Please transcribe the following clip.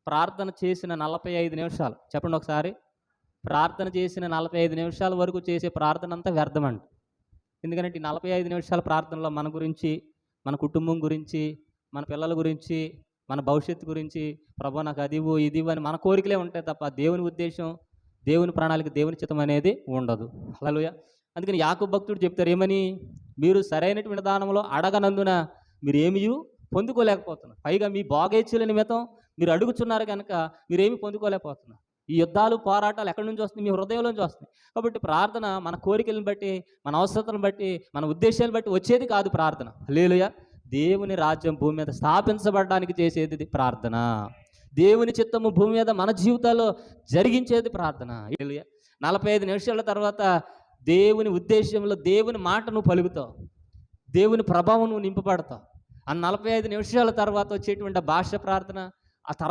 ప్రార్థన చేసిన 45 నిమిషాలు చెప్పండి ఒకసారి. ప్రార్థన చేసిన 45 నిమిషాల వరకు చేసే ప్రార్థన అంతా వ్యర్థమంట. ఎందుకంటే ఈ 45 నిమిషాల ప్రార్థనలో మన గురించి, మన కుటుంబం గురించి, మన పిల్లల గురించి, మన భవిష్యత్తు గురించి, ప్రభా నాకు అదివ్వు, ఇదివ్వు అని మన కోరికలే ఉంటాయి తప్ప దేవుని ఉద్దేశం, దేవుని ప్రణాళిక, దేవుని చిత్తం అనేది ఉండదు. హల్లెలూయా. అందుకని యాకోబు భక్తుడు చెప్తారు ఏమని? మీరు సరైనటువంటి విధానంలో అడగనందున మీరు ఏమీయు పొందుకోలేకపోతున్నారు. పైగా మీ బాగైచ్చుల నిమిత్తం మీరు అడుగుచున్నారు కనుక మీరేమీ పొందుకోలేకపోతున్నారు. ఈ యుద్ధాలు, పోరాటాలు ఎక్కడి నుంచి వస్తున్నాయి? మీ హృదయంలోంచి వస్తున్నాయి. కాబట్టి ప్రార్థన మన కోరికలను బట్టి, మన అవసరతలను బట్టి, మన ఉద్దేశాలను బట్టి వచ్చేది కాదు ప్రార్థన. హల్లెలూయా. దేవుని రాజ్యం భూమి మీద స్థాపించబడడానికి చేసేది ప్రార్థన. దేవుని చిత్తము భూమి మీద మన జీవితాల్లో జరిగించేది ప్రార్థన. హల్లెలూయా. 45 నిమిషాల తర్వాత దేవుని ఉద్దేశంలో దేవుని మాట నువ్వు పలుకుతావు, దేవుని ప్రభావం నువ్వు నింపబడతావు. ఆ 45 నిమిషాల తర్వాత వచ్చేటువంటి భాష ప్రార్థన, ఆ